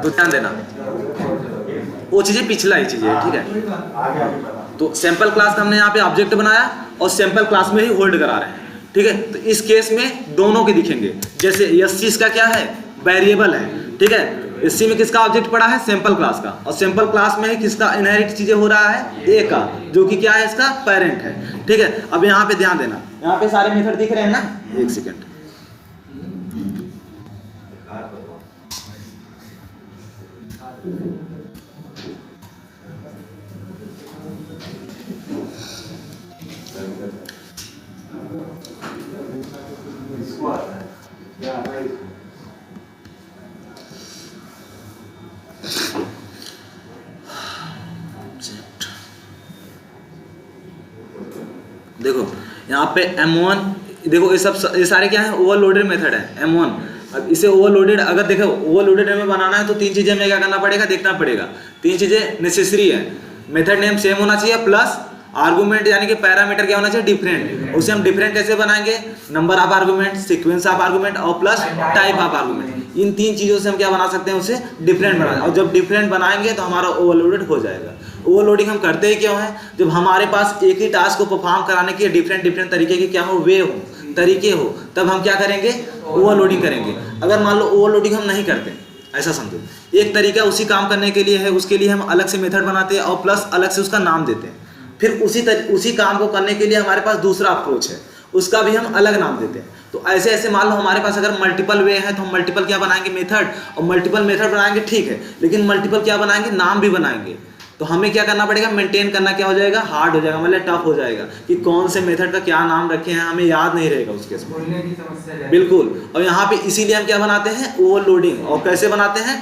तो ध्यान देना, वो चीज़ें पिछला ही चीज़ है, ठीक है। तो सैंपल क्लास का हमने यहाँ पे ऑब्जेक्ट बनाया और सैंपल क्लास में ही होल्ड करा रहे हैं, ठीक है। तो इस केस में दोनों के दिखेंगे, जैसे एससी इसका क्या है, वेरिएबल है, ठीक है। एससी में किसका ऑब्जेक्ट पड़ा है, सैंपल क्लास का, और सैंपल क्लास में ही किसका इनहेरिट चीजें हो रहा है, ए का, जो कि क्या है, इसका पेरेंट है, ठीक है। अब यहाँ पे ध्यान देना, यहाँ पे सारे मेथड दिख रहे हैं ना, एक सेकेंड, देखो यहाँ पे M1, देखो ये सारे क्या है, ओवरलोडेड मेथड है M1। अब इसे ओवरलोडेड, अगर देखो ओवरलोडेड में बनाना है तो तीन चीजें हमें क्या करना पड़ेगा, देखना पड़ेगा। तीन चीजें नेसेसरी है, मेथड नेम सेम होना चाहिए, प्लस आर्गुमेंट यानी कि पैरामीटर क्या होना चाहिए, डिफरेंट। उसे हम डिफरेंट कैसे बनाएंगे, number of argument, sequence of argument और प्लस टाइप ऑफ आर्गुमेंट। इन तीन चीजों से हम क्या बना सकते हैं, उसे डिफरेंट बनाएंगे। और जब डिफरेंट बनाएंगे तो हमारा ओवरलोडेड हो जाएगा। ओवरलोडिंग हम करते ही क्यों है, जब हमारे पास एक ही टास्क को परफॉर्म कराने के डिफरेंट तरीके के क्या हो, वे हो, तरीके हो, तब हम क्या करेंगे, ओवरलोडिंग करेंगे। अगर मान लो ओवरलोडिंग हम नहीं करते, ऐसा समझो, एक तरीका उसी काम करने के लिए है, उसके लिए हम अलग से मेथड बनाते हैं और प्लस अलग से उसका नाम देते हैं। फिर उसी काम को करने के लिए हमारे पास दूसरा अप्रोच है, उसका भी हम अलग नाम देते हैं। तो ऐसे ऐसे मान लो हमारे पास अगर मल्टीपल वे है तो हम मल्टीपल क्या बनाएंगे, मेथड, और मल्टीपल मेथड बनाएंगे, ठीक है, लेकिन मल्टीपल क्या बनाएंगे, नाम भी बनाएंगे। तो हमें क्या करना पड़ेगा, मेंटेन करना क्या हो जाएगा, हार्ड हो जाएगा, मतलब टफ हो जाएगा कि कौन से मेथड का क्या नाम रखे हैं, हमें याद नहीं रहेगा उसके समस्या, बिल्कुल। और यहाँ पे इसीलिए हम क्या बनाते हैं, ओवरलोडिंग। और कैसे बनाते हैं,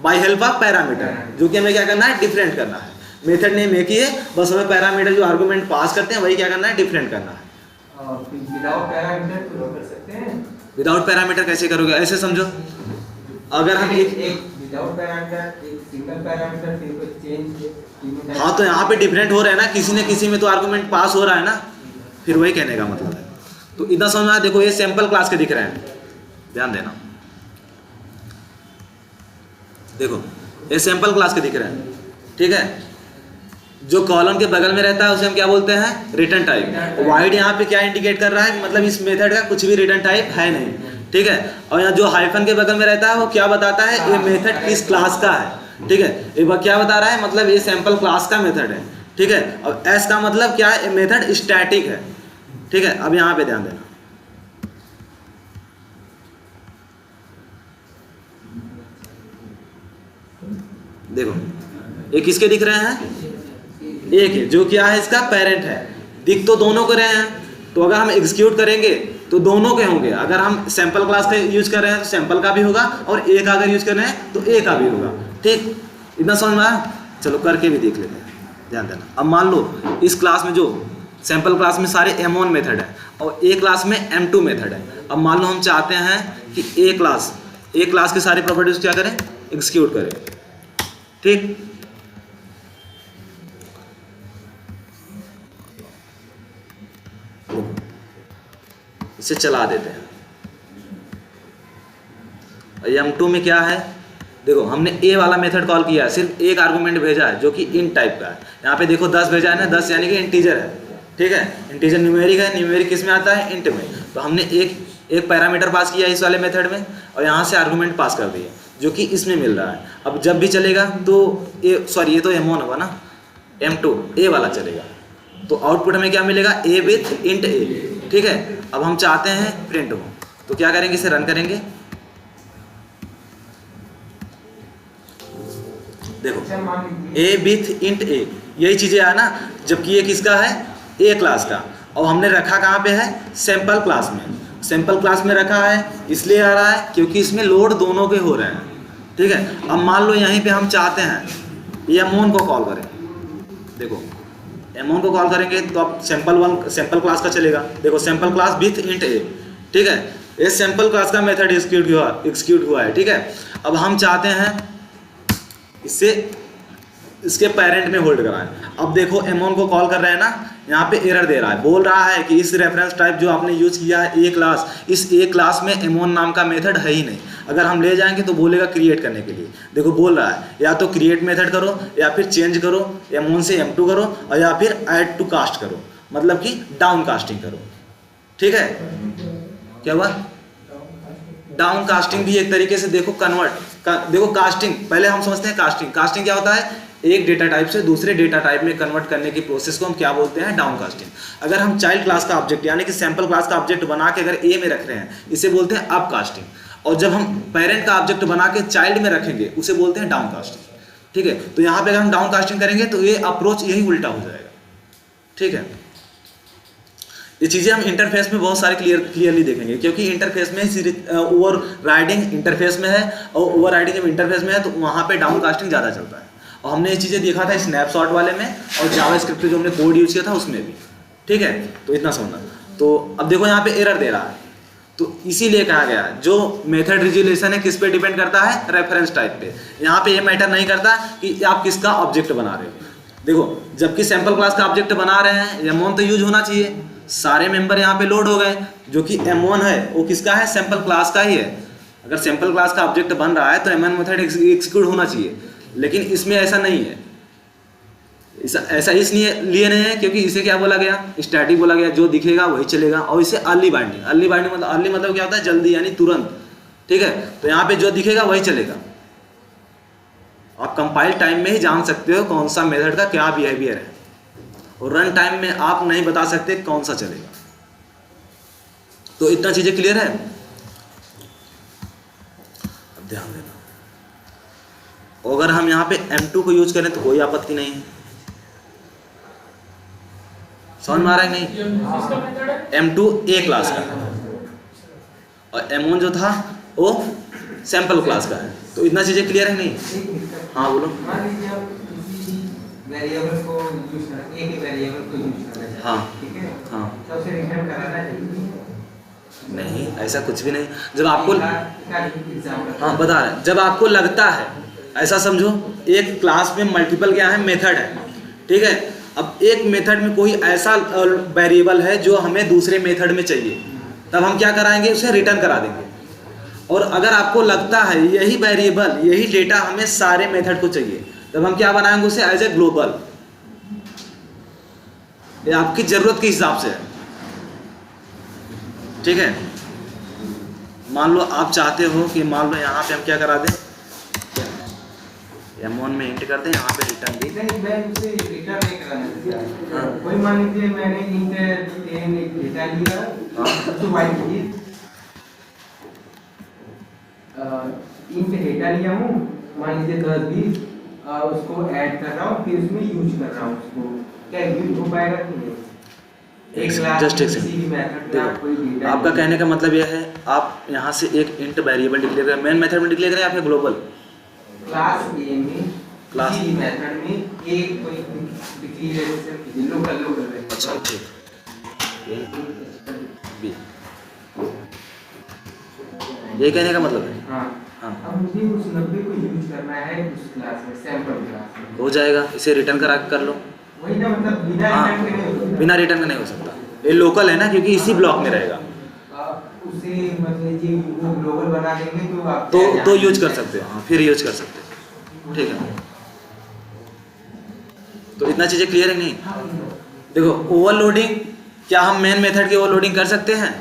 बाय हेल्प ऑफ पैरामीटर, जो कि हमें क्या करना है, डिफरेंट करना है। मेथड नेम एक ही है, बस हमें पैरामीटर जो आर्गुमेंट पास करते हैं वही क्या करना है, डिफरेंट करना है। विदाउट पैरामीटर कर सकते हैं, विदाउट पैरामीटर कैसे करोगे, ऐसे समझो, अगर हम एक विदाउट पैरामीटर, एक सिंगल पैरामीटर, फिर कोई चेंज, हाँ, तो यहाँ पे डिफरेंट हो रहे हैं ना, किसी न किसी में तो आर्गुमेंट पास हो रहा है ना, फिर वही कहने का मतलब है। तो इतना समझ में आया। देखो ये सैंपल क्लास के दिख रहे हैं, ध्यान देना, देखो ये सैंपल क्लास के दिख रहे हैं, ठीक है। जो कॉलम के बगल में रहता है उसे हम क्या बोलते हैं, रिटर्न टाइप। वाइड यहाँ पे क्या इंडिकेट कर रहा है, मतलब इस मेथड का कुछ भी रिटर्न टाइप है नहीं, ठीक है। और यहाँ जो हाइफन के बगल में रहता है वो क्या बताता है, ये मेथड किस क्लास का है, ठीक है। एक बार क्या बता रहा है, मतलब ये सैंपल क्लास का मेथड है, ठीक है। और एस का मतलब क्या है, मेथड स्टैटिक है, ठीक है। अब यहाँ पे ध्यान देना, देखो ये किसके दिख रहे हैं, एक है जो क्या है, इसका पेरेंट है। दिख तो दोनों को रहे हैं, तो अगर हम एग्जीक्यूट करेंगे तो दोनों के होंगे। अगर हम सैंपल क्लास का यूज कर रहे हैं तो सैंपल का भी होगा, और ए का अगर यूज कर रहे हैं तो ए का भी होगा, ठीक। इतना समझ में आया, चलो करके भी देख लेते हैं, ध्यान देना। अब मान लो इस क्लास में, जो सैंपल क्लास में सारे M1 मेथड है और ए क्लास में M2 मेथड है। अब मान लो हम चाहते हैं कि ए क्लास के सारे प्रॉपर्टीज क्या करें, एग्जीक्यूट करें, ठीक। इसे चला देते हैं। M2 में क्या है, देखो हमने ए वाला मेथड कॉल किया है, सिर्फ एक आर्गुमेंट भेजा है जो कि int टाइप का है। यहाँ पे देखो 10 भेजा है ना, 10 यानी कि इंटीजर है, ठीक है। इंटीजर न्यूमेरिक है, न्यूमेरिक किस में आता है, इंट में। तो हमने एक पैरामीटर पास किया इस वाले मेथड में, और यहाँ से आर्गुमेंट पास कर दिए जो कि इसमें मिल रहा है। अब जब भी चलेगा तो ये तो M1 होगा ना, M2 ए वाला चलेगा, तो आउटपुट हमें क्या मिलेगा, ए विथ इंट ए, ठीक है। अब हम चाहते हैं प्रिंट हो, तो क्या करेंगे, इसे रन करेंगे। देखो ए विथ इंट ए, यही चीजें है ना, जबकि ये किसका है, ए क्लास का, और हमने रखा कहाँ पे है, सैंपल क्लास में। सैंपल क्लास में रखा है इसलिए आ रहा है क्योंकि इसमें लोड दोनों के हो रहे हैं, ठीक है। अब मान लो यहीं पे हम चाहते हैं M1 को कॉल करें, देखो M1 को कॉल करेंगे तो अब सैंपल क्लास का चलेगा। देखो सैंपल क्लास विथ इंट ए, ठीक है। ये सैंपल क्लास का मेथड एग्जीक्यूट हुआ है, ठीक है। अब हम चाहते हैं इससे इसके पेरेंट में होल्ड कराएं। अब देखो M1 को कॉल कर रहे हैं ना, यहाँ पे एरर दे रहा है, बोल रहा है कि इस रेफरेंस टाइप जो आपने यूज किया है ए क्लास, इस ए क्लास में M1 नाम का मेथड है ही नहीं। अगर हम ले जाएंगे तो बोलेगा क्रिएट करने के लिए। देखो बोल रहा है या तो क्रिएट मेथड करो, या फिर चेंज करो, M1 से M2 करो, और या फिर ऐड टू कास्ट करो, मतलब कि डाउन कास्टिंग करो। ठीक है, क्या हुआ? डाउन कास्टिंग भी एक तरीके से देखो देखो कास्टिंग, पहले हम समझते हैं कास्टिंग क्या होता है? एक डेटा टाइप से दूसरे डेटा टाइप में कन्वर्ट करने की प्रोसेस को हम क्या बोलते हैं? Down casting. अगर हम चाइल्ड क्लास का ऑब्जेक्ट यानी कि सैंपल क्लास का ऑब्जेक्ट बना के अगर ए में रख रहे हैं, इसे बोलते हैं अप कास्टिंग। और जब हम पेरेंट का ऑब्जेक्ट बना के चाइल्ड में रखेंगे, उसे बोलते हैं डाउन कास्टिंग। ठीक है, तो यहाँ पे अगर हम डाउन कास्टिंग करेंगे तो ये अप्रोच यही उल्टा हो जाएगा। ठीक है, ये चीज़ें हम इंटरफेस में बहुत सारे क्लियरली देखेंगे, क्योंकि इंटरफेस में ओवर राइडिंग इंटरफेस में है, और ओवर राइडिंग जब इंटरफेस में है तो वहाँ पे डाउन कास्टिंग ज़्यादा चलता है। और हमने ये चीज़ें देखा था स्नैपशॉट वाले में, और जावास्क्रिप्ट जो हमने कोड यूज किया था उसमें भी। ठीक है, तो इतना समझना। तो अब देखो यहाँ पे एरर दे रहा है, तो इसीलिए कहा गया जो मेथड रिजोल्यूशन है किस पे डिपेंड करता है? रेफरेंस टाइप पे। यहाँ पे ये मैटर नहीं करता कि आप किसका ऑब्जेक्ट बना रहे हो। देखो, जबकि सैंपल क्लास का ऑब्जेक्ट बना रहे हैं, M1 तो यूज होना चाहिए। सारे मेंबर यहाँ पे लोड हो गए, जो कि M1 है वो किसका है? सैंपल क्लास का ही है। अगर सैंपल क्लास का ऑब्जेक्ट बन रहा है तो M1 मेथड एग्जीक्यूट होना चाहिए, लेकिन इसमें ऐसा नहीं है। ऐसा इसलिए नहीं है क्योंकि इसे क्या बोला गया? स्टैटिक बोला गया, जो दिखेगा वही चलेगा। और इसे अर्ली बाइंडिंग मतलब अर्ली मतलब क्या होता है? जल्दी, यानी तुरंत। ठीक है, तो यहाँ पे जो दिखेगा वही चलेगा। आप कंपाइल टाइम में ही जान सकते हो कौन सा मेथड का क्या बिहेवियर है, और रन टाइम में आप नहीं बता सकते कौन सा चलेगा। तो इतना चीजें क्लियर है? अब ध्यान देना, अगर हम यहाँ पे M2 को यूज करें तो कोई आपत्ति नहीं है। समझ में आ रहा है नहीं? M2 ए क्लास का है, और M1 जो था वो सैंपल क्लास का है। तो इतना चीजें क्लियर है नहीं? हाँ बोलो। मान लीजिए आप किसी वेरिएबल को यूज कर रहे हैं, एक वेरिएबल को यूज कर रहे हैं। हाँ, ठीक है, हाँ। तो उसे रिटर्न कराना चाहिए? नहीं, ऐसा कुछ भी नहीं। जब आपको एग्जांपल हाँ बता रहे हैं, जब आपको लगता है, ऐसा समझो एक क्लास में मल्टीपल क्या है? मेथड है। ठीक है, अब एक मेथड में कोई ऐसा वेरिएबल है जो हमें दूसरे मेथड में चाहिए, तब हम क्या कराएंगे? उसे रिटर्न करा देंगे। और अगर आपको लगता है यही वेरिएबल, यही डेटा हमें सारे मेथड को चाहिए, तब हम क्या बनाएंगे? उसे एज ए ग्लोबल। ये आपकी जरूरत के हिसाब से है। ठीक है, मान लो आप चाहते हो कि मान लो यहाँ पे हम क्या करा दें? M1 में इंट कर दें, यहाँ पे रिटर्न दी। नहीं, मैं उसे रिटर्न नहीं कराना चाहता। हाँ। कोई मान लीजिए मैंने इंट 10 एक डेटा लिया, तो वाइट की इंट डेटा लिया हूँ, मान लीजिए 10 20, उसको ऐड कर रहा हूँ, फिर उसमें यूज कर रहा हूँ उसको, क्या यूज हो पाएगा कि नहीं? जस्ट एक सेकंड, देखो आपका कहने का मतलब यह है आप यहाँ से एक इंट वेरिएबल डिक्लेयर करें, मेन मेथड में डिक्लेयर करें या फिर ग्लोबल? क्लास ए में क्लास किसी मेथड में एक कोई डिक्लेरेशन लोकल है। अच्छा, ठीक। बी, ये कहने का मतलब है? हाँ। हाँ, अब मुझे उस 90 को यूज करना है उस क्लास में, सैंपल क्लास में। हो जाएगा, इसे रिटर्न करा कर लो। वही ना, मतलब बिना रिटर्न के नहीं हो सकता। बिना रिटर्न का नहीं हो सकता, ये लोकल है ना, क्योंकि इसी ब्लॉक में रहेगा। उसे मतलब जी वो ग्लोबल बना देंगे तो आप तो यूज कर सकते हो। हाँ, फिर यूज कर सकते हो। ठीक है, तो इतना चीजें क्लियर है नहीं? देखो ओवरलोडिंग, क्या हम मेन मेथड की ओवरलोडिंग कर सकते हैं?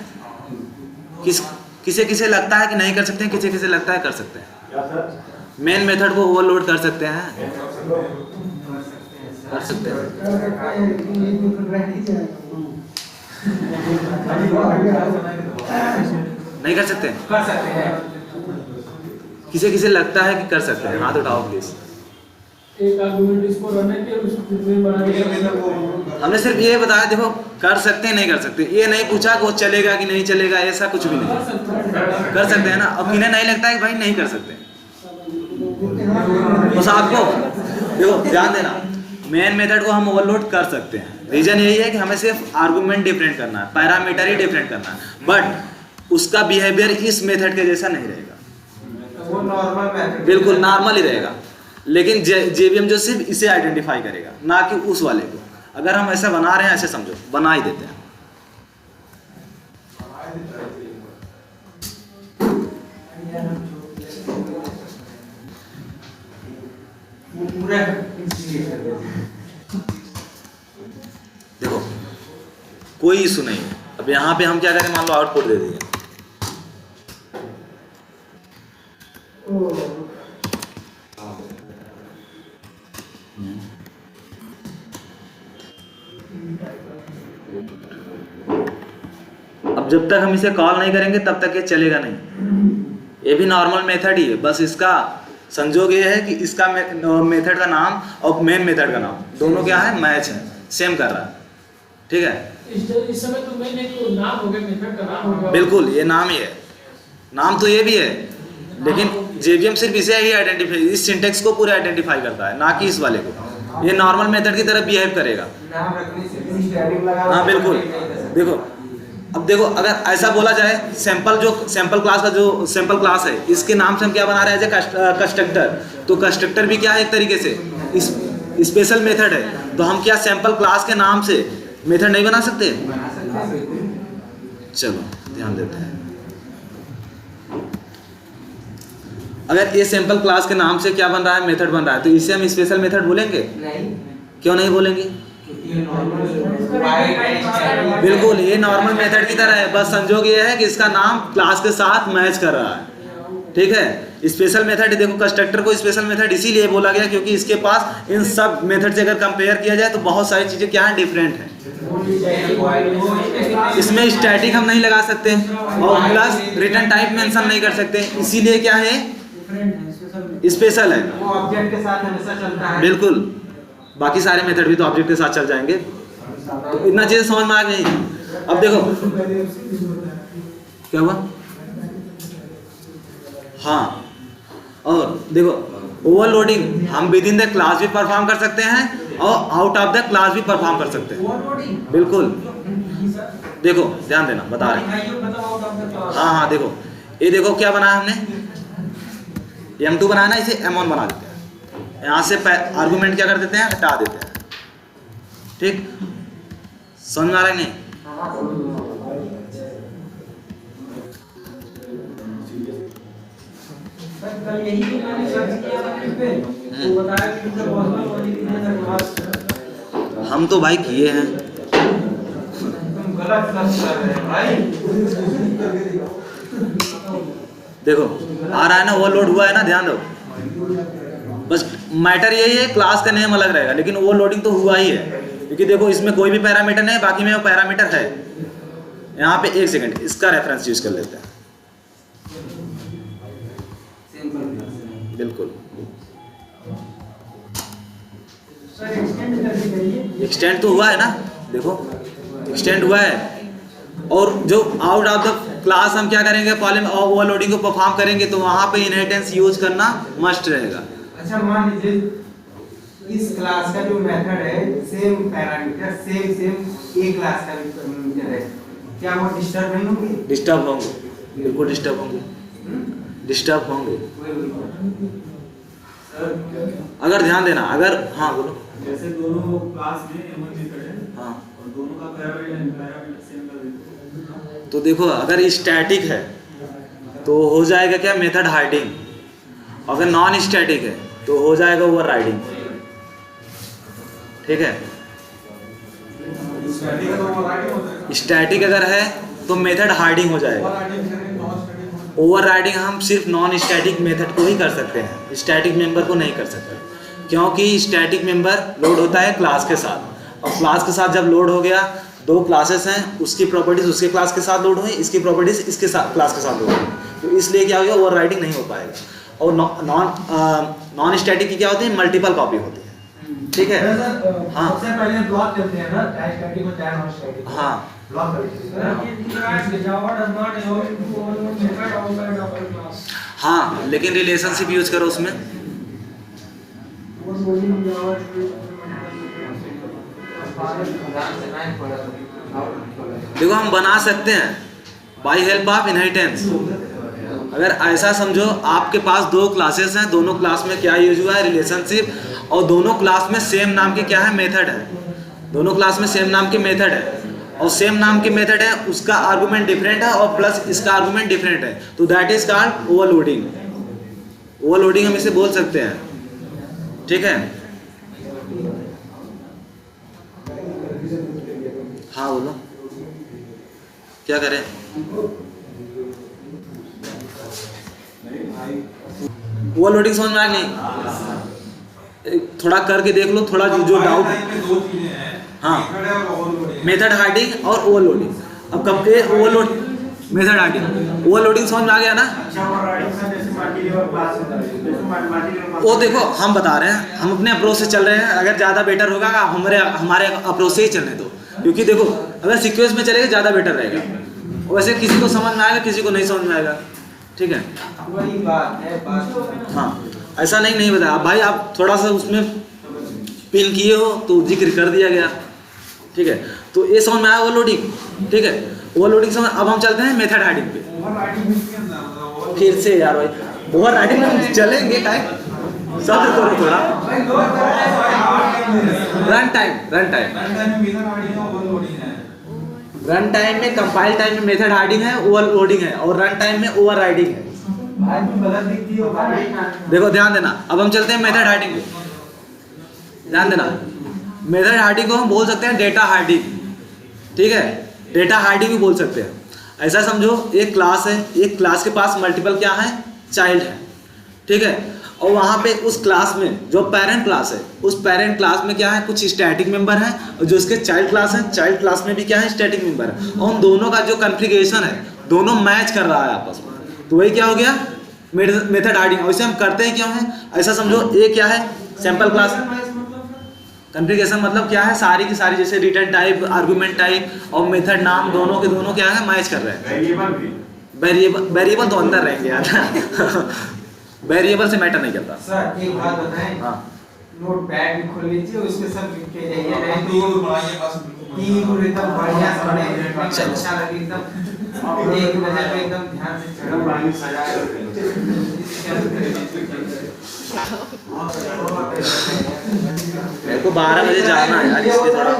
किसे किसे लगता है कि नहीं कर सकते हैं, किसे किसे लगता है कर सकते हैं? मेन मेथड को ओवरलोड कर सकते हैं? कर सकते हैं। नहीं कर सकते? कर सकते हैं। किसे किसे लगता है कि कर सकते हैं? हाथ उठाओ प्लीज। एक आर्गुमेंट इसको रन है कि उसको में बना दिया। हमने सिर्फ ये बताया, देखो कर सकते हैं नहीं कर सकते, ये नहीं पूछा कि वो चलेगा कि नहीं चलेगा, ऐसा कुछ भी नहीं। कर सकते हैं ना। अब किन्हें नहीं लगता है कि भाई नहीं कर सकते, बस आपको देखो ध्यान देना, मेन मेथड को हम ओवरलोड कर सकते हैं। रीजन यही है कि हमें सिर्फ आर्गुमेंट डिफरेंट करना है, पैरामीटर ही डिफरेंट करना है, बट उसका बिहेवियर इस मेथड के जैसा नहीं रहेगा, वो नॉर्मल मेथड बिल्कुल नॉर्मल ही रहेगा। लेकिन JVM जो सिर्फ इसे आइडेंटिफाई करेगा, ना कि उस वाले को। अगर हम ऐसा बना रहे हैं, ऐसे समझो, बना ही देते हैं। पूरा इंस्टीट्यूट कर देते देखो कोई इशू नहीं है। अब यहाँ पे हम क्या करें, मान लो आउटपुट दे दिए, अब जब तक हम इसे कॉल नहीं करेंगे तब तक ये चलेगा नहीं। ये भी नॉर्मल मेथड ही है, बस इसका संजोग ये है कि इसका मेथड का नाम और मेन मेथड का नाम दोनों क्या है, मैच है, सेम कर रहा है। ठीक है, इस समय तो मैंने तो नाम हो गया, मेथड का नाम हो गया। बिल्कुल ये नाम ही है, नाम तो ये भी है, लेकिन JVM सिर्फ इसे ही आइडेंटिफाई, इस सिंटेक्स को पूरा आइडेंटिफाई करता है, ना कि इस वाले को। ये नॉर्मल मेथड की तरह बिहेव करेगा। नाम रखने से भी स्टैटिक लगा। हाँ बिल्कुल। देखो अब देखो, अगर ऐसा बोला जाए, सैंपल क्लास का जो सैंपल क्लास है, इसके नाम से हम क्या बना रहे हैं, एज ए कंस्ट्रक्टर। तो कंस्ट्रक्टर भी क्या है, एक तरीके से स्पेशल मेथड है। तो हम क्या सैंपल क्लास के नाम से मेथड नहीं बना सकते? चलो ध्यान देते हैं। अगर ये सैंपल क्लास के नाम से क्या बन रहा है, मेथड बन रहा है, तो इसे हम स्पेशल मेथड बोलेंगे? नहीं, क्यों नहीं बोलेंगे? क्योंकि ये नॉर्मल बिल्कुल ये नॉर्मल मेथड की तरह है, बस संजोग ये है कि इसका नाम क्लास के साथ मैच कर रहा है। ठीक है, स्पेशल मेथड, देखो कंस्ट्रक्टर को स्पेशल मेथड इसीलिए बोला गया क्योंकि इसके पास इन सब मेथड से अगर कंपेयर किया जाए तो बहुत सारी चीजें क्या है, डिफरेंट हैं। इसमें स्टैटिक हम नहीं लगा सकते और प्लस रिटर्न टाइप मेंशन नहीं कर सकते, इसीलिए क्या है, स्पेशल है। वो ऑब्जेक्ट के साथ हमेशा चलता है। बिल्कुल, बाकी सारे मेथड भी तो ऑब्जेक्ट के साथ चल जाएंगे। तो इतना चीज समझ में आ गई। अब देखो क्या हुआ, हाँ, और देखो ओवरलोडिंग हम विद इन द क्लास भी परफॉर्म कर सकते हैं और आउट ऑफ द क्लास भी परफॉर्म कर सकते हैं। बिल्कुल, देखो ध्यान देना, बता रहे हैं। हाँ हाँ देखो, ये देखो क्या बनाया हमने, M2 बनाया ना, इसे M1 बना देते हैं। यहाँ से आर्गुमेंट क्या कर देते हैं, हटा देते हैं। ठीक, समझ में आ रहा है नहीं? कल यही मैंने सर्च किया था नेट पे, तो बताया कि इनका पॉसिबल वाली क्लास। हम तो भाई किए हैं। तुम गलत कर रहे हैं भाई। देखो आ रहा है ना, ओवरलोड हुआ है ना, ध्यान दो। बस मैटर यही है, क्लास का नेम अलग रहेगा, लेकिन ओवरलोडिंग तो हुआ ही है क्योंकि देखो इसमें कोई भी पैरामीटर नहीं है, बाकी में वो पैरामीटर है। यहाँ पे एक सेकंड इसका रेफरेंस यूज कर लेते हैं। बिल्कुल, सर एक्सटेंड करके करिए। एक्सटेंड तो हुआ है ना, देखो एक्सटेंड हुआ है। और जो आउट ऑफ द क्लास हम क्या करेंगे, पॉलिम ओवरलोडिंग को परफॉर्म करेंगे, तो वहां पे इनहेरिटेंस यूज करना मस्ट रहेगा। अच्छा मान लीजिए इस क्लास का जो मेथड है, सेम पैरामीटर सेम ए क्लास का पैरामीटर है, क्या वो डिस्टर्ब नहीं होंगे? डिस्टर्ब होंगे, बिल्कुल डिस्टर्ब होंगे, डिस्टर्ब होंगे। अगर ध्यान देना, अगर हाँ बोलो। जैसे दोनों क्लास में M1 मेथड है, हाँ और दोनों का पैरामीटर सेम कर देते। तो देखो अगर स्टैटिक है तो हो जाएगा क्या, मेथड हाइडिंग। अगर नॉन स्टैटिक है तो हो जाएगा ओवरराइडिंग। ठीक है, स्टैटिक अगर है तो मेथड हाइडिंग हो जाएगा। ओवरराइडिंग हम सिर्फ नॉन स्टैटिक मेथड को ही कर सकते हैं, स्टैटिक मेंबर को नहीं कर सकते, क्योंकि स्टैटिक मेंबर लोड होता है क्लास के साथ, और क्लास के साथ जब लोड हो गया, दो क्लासेस हैं, उसकी प्रॉपर्टीज उसके क्लास के साथ लोड हुई, इसकी प्रॉपर्टीज इसके साथ क्लास के साथ लोड हुई, तो इसलिए क्या होगा, ओवरराइडिंग नहीं हो पाएगा। और नॉन स्टैटिक की क्या होती है, मल्टीपल कॉपी होती है। ठीक है, हाँ सबसे पहले ब्लॉक करते हैं ना, चाहे स्टैटिक हो चाहे नॉन स्टैटिक। हाँ ब्लॉक करते हैं। Java does not allow you to overload method outside of the class. हाँ, लेकिन रिलेशनशिप यूज करो उसमें। ओवरलोडिंग जावा देखो हम बना सकते हैं बाई हेल्प ऑफ इनहेरिटेंस, अगर ऐसा समझो आपके पास दो क्लासेस हैं, दोनों क्लास में क्या यूज हुआ है, रिलेशनशिप, और दोनों क्लास में सेम नाम के क्या है, मेथड है। दोनों क्लास में सेम नाम के मेथड है, और सेम नाम के मेथड है, उसका आर्गुमेंट डिफरेंट है और प्लस इसका आर्गुमेंट डिफरेंट है, तो that is called overloading. Overloading हम इसे बोल सकते हैं, ठीक है। हाँ बोलो, क्या करें? ओवरलोडिंग समझ में आया नहीं? थोड़ा करके देख लो, थोड़ा जो डाउट। दो चीजें हैं, हाँ, मेथड है और ओवरलोडिंग। मेथड हार्डिंग और ओवरलोडिंग। अब कब के ओवरलोड, मेथड हार्डिंग, ओवरलोडिंग समझ में आ गया ना? वो देखो हम बता रहे हैं, हम अपने अप्रोच से चल रहे हैं, अगर ज़्यादा बेटर होगा हमारे अप्रोच से ही चलने दो, क्योंकि देखो अगर सीक्वेंस में चलेगा ज़्यादा बेटर रहेगा। वैसे किसी को समझ में आएगा, किसी को नहीं समझ में आएगा, ठीक है। वही बात है, बात हाँ, ऐसा नहीं बताया भाई, आप थोड़ा सा उसमें पिन किए हो तो जिक्र कर दिया गया, ठीक है। तो ये समझ में आया ओवरलोडिंग, ठीक है। ओवरलोडिंग समझ। अब हम चलते हैं मेथड हार्डिंग पे। फिर से यार भाई, ओवर राइडिंग में चलेंगे टाइम सब करो थोड़ा। रन टाइम में कंपाइल टाइम में मेथड हार्डिंग है, ओवरलोडिंग है, और रन टाइम में ओवर राइडिंग है। देखो ध्यान देना, अब हम चलते हैं मेथड हार्डिंग पे, ध्यान देना। मेथड हार्डिंग को हम बोल सकते हैं डेटा हार्डिंग, ठीक है। डेटा हार्डिंग भी बोल सकते हैं। ऐसा समझो, एक क्लास है, एक क्लास के पास मल्टीपल क्या है, चाइल्ड है, ठीक है। और वहाँ पे उस क्लास में जो पेरेंट क्लास है, उस पेरेंट क्लास में क्या है, कुछ स्टैटिक मेंबर है, और जो उसके चाइल्ड क्लास है, चाइल्ड क्लास में भी क्या है, स्टैटिक मेंबर है। और उन दोनों का जो कॉन्फ़िगरेशन है, दोनों मैच कर रहा है आपस में, तो वही क्या हो गया, मेथड हार्डिंग। वैसे हम करते हैं क्यों है, ऐसा समझो, ये क्या है, सैंपल क्लास। कॉन्फ़िगरेशन मतलब क्या है, सारी की सारी, जैसे रिटर्न टाइप, आर्गुमेंट टाइप और मेथड नाम, दोनों के दोनों क्या है, मैच कर रहे हैं। वेरिएबल तो अंदर रहेंगे यार। वेरिएबल से मैटर नहीं करता। सर एक बात बताएं, हाँ, नोटपैड भी खोल लीजिए, उसके सब लिख के जाइए, नहीं तो तीन एकदम बढ़िया से बने, अच्छा लगे एकदम, एक नजर पे एकदम ध्यान से मेरे को 12 बजे जाना है यार, इसलिए थोड़ा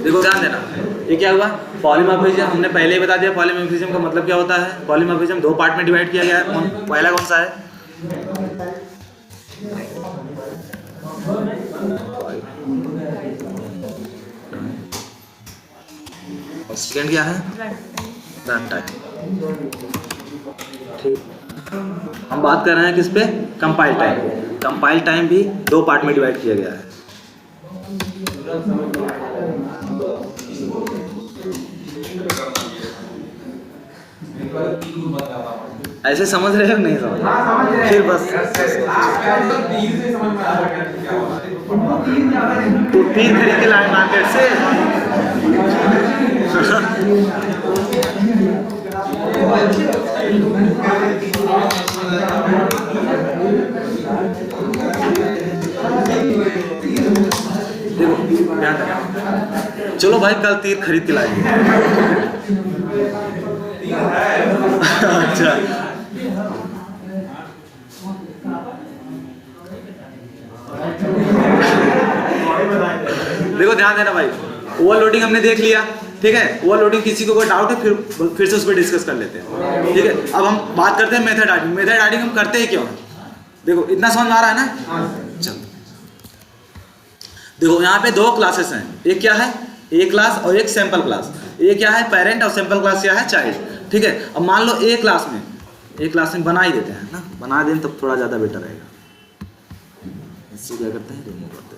देखो ध्यान देना, ये क्या हुआ, पॉलीमॉर्फिज्म। हमने पहले ही बता दिया पॉलीमॉर्फिज्म का मतलब क्या होता है। पॉलीमॉर्फिज्म दो पार्ट में डिवाइड किया गया है। पहला कौन सा है, और सेकंड क्या है, रन टाइम, ठीक। हम बात कर रहे हैं किस पे, कंपाइल टाइम। कंपाइल टाइम भी दो पार्ट में डिवाइड किया गया है। ऐसे समझ रहे हो नहीं समझ रहे? फिर बस तो तीर खरीद के लाए मार्केट से। देखो ध्यान रखना, चलो भाई कल तीर खरीद के लाएंगे। अच्छा, देखो ध्यान देना भाई, ओवरलोडिंग हमने देख लिया, ठीक है। ओवरलोडिंग किसी को कोई डाउट है फिर से उस पर डिस्कस कर लेते हैं, ठीक है। अब हम बात करते हैं मेथड हार्डिंग। मेथड हार्डिंग हम करते ही क्यों हैं, देखो इतना समझ में आ रहा है ना। चलो देखो, यहाँ पे दो क्लासेस हैं, एक क्या है, एक क्लास और एक सैंपल क्लास। ये क्या है, पेरेंट, और सैंपल क्लास क्या है, चाइल्ड, ठीक है। अब मान लो एक क्लास में बना ही देते हैं ना, बना दें तब थोड़ा ज़्यादा बेटर रहेगा। इससे क्या करते हैं, रिमूव करते हैं।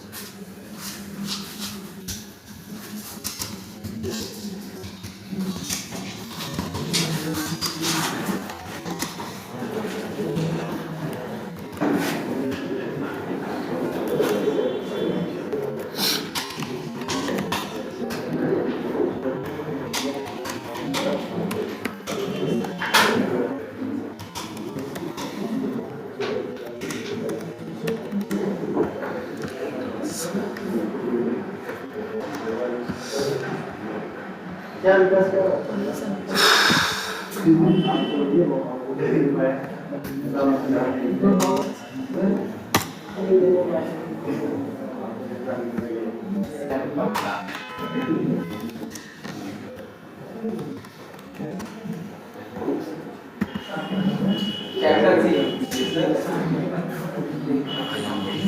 चैप्टर सी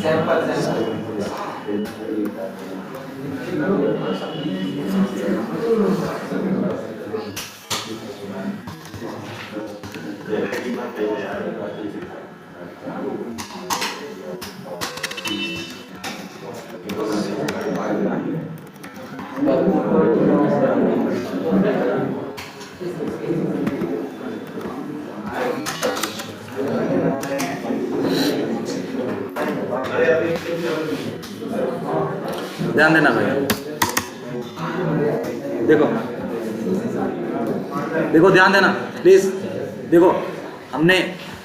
सैंपल ध्यान देना भाई। देखो देखो ध्यान देना प्लीज। देखो हमने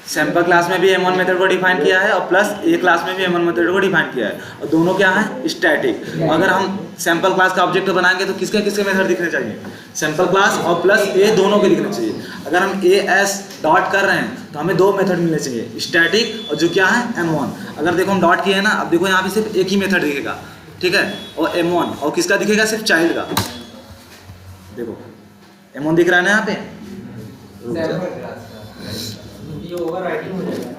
सैंपल क्लास में भी M1 मेथड को डिफाइन किया है और प्लस ए क्लास में भी M1 मेथड को डिफाइन किया है, और दोनों क्या है स्टैटिक। अगर हम सैंपल क्लास का ऑब्जेक्ट बनाएंगे तो किसके किसके मेथड दिखने चाहिए, सैंपल क्लास और प्लस ए दोनों के दिखने चाहिए। अगर हम ए एस डॉट कर रहे हैं तो हमें दो मेथड मिलने चाहिए, स्टैटिक और जो क्या है M1। अगर देखो हम डॉट किए हैं ना, अब देखो यहाँ पे सिर्फ एक ही मेथड दिखेगा, ठीक है, और M1, और किसका दिखेगा, सिर्फ चाइल्ड का। देखो M1 दिख रहा है ना यहाँ पे, ये ओवरराइटिंग हो जाएगा।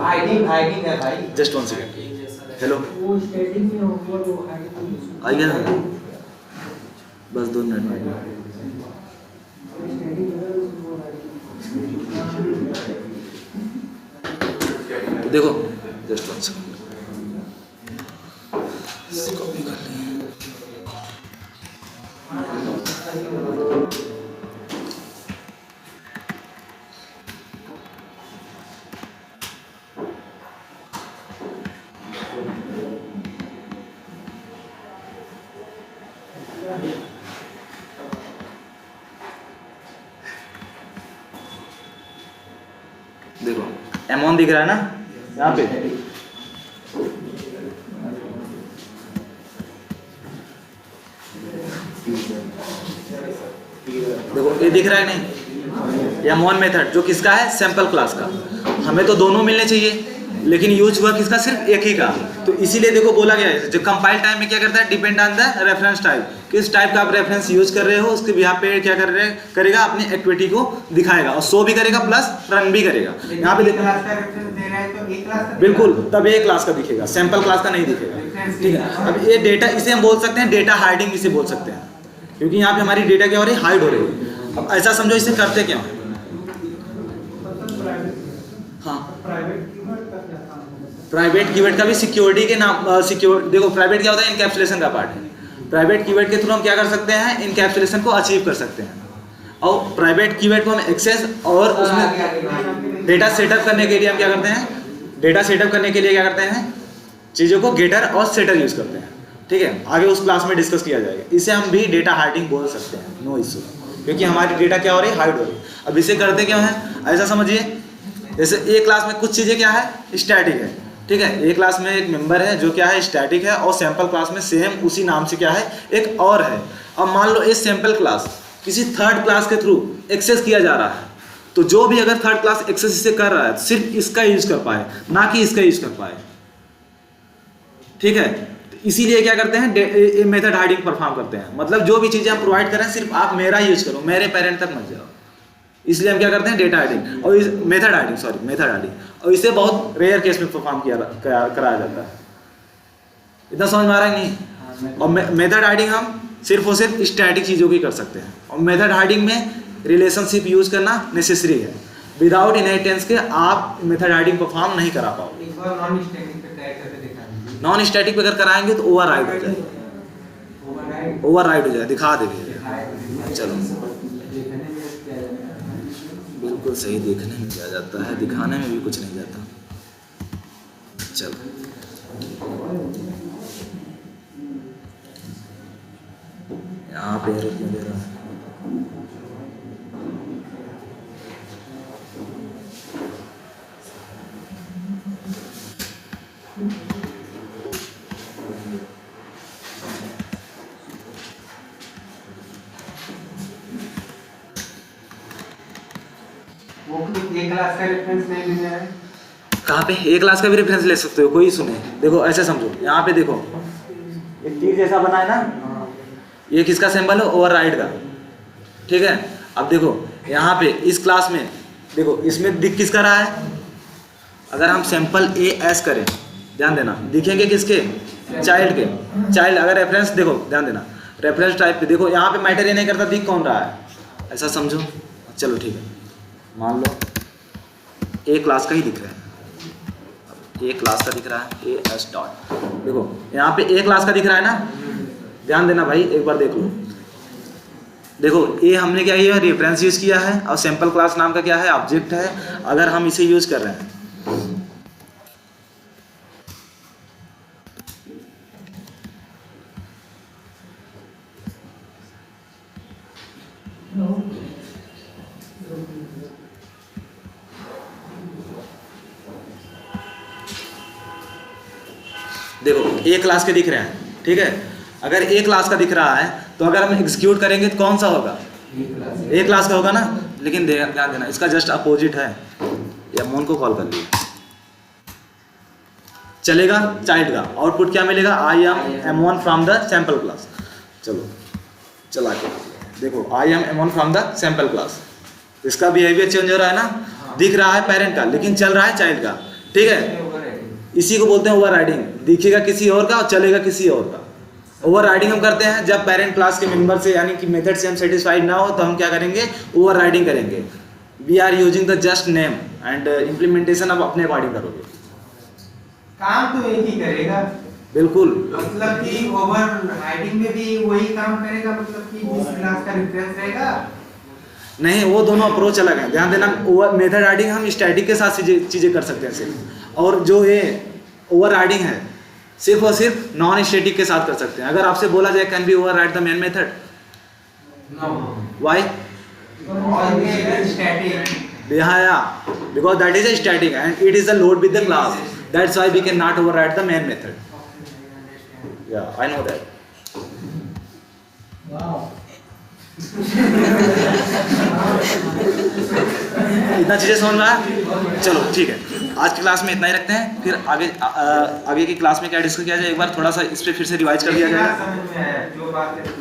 हाइडिंग है भाई। Just 1 second. हेलो वो स्टैटिक में होगा वो हाइडिंग। आ गया ना, बस 2 मिनट में। देखो जस्ट 1 सेकंड, कॉपी कर लें। देखो M1 दिख रहा है ना यहाँ पे, देखो ये दिख रहा है नहीं, M1 मेथड जो किसका है, सैंपल क्लास का। हमें तो दोनों मिलने चाहिए, लेकिन यूज हुआ किसका, सिर्फ एक ही का। तो इसीलिए देखो बोला गया है, जो कंपाइल टाइम में क्या करता है, depend on the reference type. किस टाइप का आप रेफरेंस यूज कर रहे हो उसके बिहाफ पे क्या करेगा, अपनी एक्टिविटी को दिखाएगा और शो भी करेगा प्लस रन भी करेगा। यहाँ पे देखो क्लास का रेफरेंस दे रहा है तो एक क्लास का बिल्कुल, तब एक क्लास का दिखेगा, सैंपल क्लास का नहीं दिखेगा, ठीक है। अब ये डेटा, इसे हम बोल सकते हैं डेटा हाइडिंग, इसे बोल सकते हैं, क्योंकि यहाँ पे हमारी डेटा क्या हो रही है, हाइड हो रही है। अब ऐसा समझो इसे करते क्या है, हाँ प्राइवेट कीवर्ड का भी सिक्योरिटी के नाम देखो प्राइवेट क्या होता है, इनकैप्सुलेशन का पार्ट है। प्राइवेट कीवर्ड के थ्रू हम क्या कर सकते हैं, इनकैप्सुलेशन को अचीव कर सकते हैं। और प्राइवेट कीवर्ड को हम एक्सेस और उसमें डेटा सेटअप करने के लिए हम क्या करते हैं, डेटा सेटअप करने के लिए क्या करते हैं, चीज़ों को गेटर और सेटर यूज करते हैं, ठीक है। आगे उस क्लास में डिस्कस किया जाएगा। इसे हम भी डेटा हाइडिंग बोल सकते हैं, नो इशू, क्योंकि हमारी डेटा क्या हो रही है, हाइड हो रही है। अब इसे करते क्या है, ऐसा समझिए, जैसे एक क्लास में कुछ चीज़ें क्या है, स्टैटिक है, ठीक है। एक क्लास में एक मेंबर है जो क्या है, स्टैटिक है, और सैंपल क्लास में सेम उसी नाम से क्या है, एक और है। अब मान लो ये सैंपल क्लास किसी थर्ड क्लास के थ्रू एक्सेस किया जा रहा है, तो जो भी अगर थर्ड क्लास एक्सेस इसे कर रहा है सिर्फ इसका यूज कर पाए, ना कि इसका यूज कर पाए, ठीक है। तो इसीलिए क्या करते हैं, मेथड हाइडिंग परफॉर्म करते हैं। मतलब जो भी चीज़ें हम प्रोवाइड करें सिर्फ आप मेरा यूज करो, मेरे पेरेंट तक मत जाओ। इसलिए हम क्या करते हैं, डेटा हाइडिंग और मेथड हाइडिंग, और इसे बहुत रेयर केस में परफॉर्म कराया जाता है। इतना समझ में आ रहा है नहीं। और मेथड हाइडिंग हम सिर्फ और सिर्फ स्टैटिक चीज़ों की कर सकते हैं, और मेथड हाइडिंग में रिलेशनशिप यूज करना नेसेसरी है। विदाउट इनहेरिटेंस के आप मेथड हाइडिंग परफॉर्म नहीं करा पाओगे। एक बार नॉन स्टैटिक पे ट्राई करके दिखा दीजिए। नॉन स्टैटिक पे अगर कराएंगे तो ओवरराइड हो जाएगा, ओवरराइड हो जाएगा, दिखा देंगे। चलो बिल्कुल सही, देखने में क्या जाता है, दिखाने में भी कुछ नहीं जाता। चलो यहाँ पे एरर क्यों दे रहा है, एक क्लास का रेफरेंस नहीं लेना है। कहाँ पे एक क्लास का भी रेफरेंस ले सकते हो, कोई सुने। देखो ऐसे समझो, यहाँ पे देखो एक तीर जैसा बना है ना, ये किसका सिंबल है? ओवरराइड का। ठीक है, अब देखो यहाँ पे इस क्लास में देखो इसमें दिख किसका रहा है? अगर हम सैंपल AS करें, ध्यान देना, दिखेंगे किसके? चाइल्ड के। चाइल्ड अगर रेफरेंस देखो, ध्यान देना, रेफरेंस टाइप पे देखो, यहाँ पे मैटर ये नहीं करता दिख कौन रहा है, ऐसा समझो। चलो ठीक है, मान लो A क्लास का ही दिख रहा है, A क्लास का दिख रहा है AS डॉट। देखो यहाँ पे A क्लास का दिख रहा है ना, ध्यान देना भाई, एक बार देख लो। देखो A हमने क्या किया? रेफरेंस यूज किया है, और सैंपल क्लास नाम का क्या है? ऑब्जेक्ट है। अगर हम इसे यूज कर रहे हैं, देखो A क्लास के दिख रहे हैं, ठीक है। अगर A क्लास का दिख रहा है तो अगर हम एग्जीक्यूट करेंगे तो कौन सा होगा? A क्लास का होगा ना। लेकिन ध्यान देना, इसका जस्ट अपोजिट है। या मोन को कॉल कर लिया, चलेगा चाइल्ड का। आउटपुट क्या मिलेगा? I am M1 from the sample class. चलो चला के देखो, I am M1 from the sample class. इसका बिहेवियर चेंज हो रहा है ना, दिख रहा है पेरेंट का लेकिन चल रहा है चाइल्ड का। ठीक है, इसी को बोलते हैं ओवरराइडिंग। दिखेगा किसी और का और चलेगा किसी और का। ओवरराइडिंग हम करते हैं जब पेरेंट क्लास के मेंबर से यानी कि मेथड से हम सेटिस्फाइड ना हो, तो हम क्या करेंगे? ओवरराइडिंग करेंगे। We are using the just name and implementation आप अपने अकॉर्डिंग करोगे। काम तो एक ही करेगा, बिल्कुल, मतलब कि ओवरराइडिंग में भी वही काम करेगा, मतलब कि जिस क्लास का रेफरेंस रहेगा। नहीं, वो दोनों अप्रोच अलग है। ध्यान देना, ओवर मेथड राइडिंग हम स्टैटिक के साथ चीजें कर सकते हैं सिर्फ, और जो ये ओवर राइडिंग है सिर्फ और सिर्फ नॉन स्टैटिक के साथ कर सकते हैं। अगर आपसे बोला जाए can be override the main method, no, why? और ये static, because that is a static and it is a load with the class. That's why we cannot override the main method. Yeah, I know that. वाह, इतना चीजें समझ में आया? चलो ठीक है, आज की क्लास में इतना ही रखते हैं। फिर आगे की क्लास में क्या डिस्कस किया जाए, एक बार थोड़ा सा इस पे फिर से रिवाइज कर दिया जाएगा। समझ में आया जो बात है।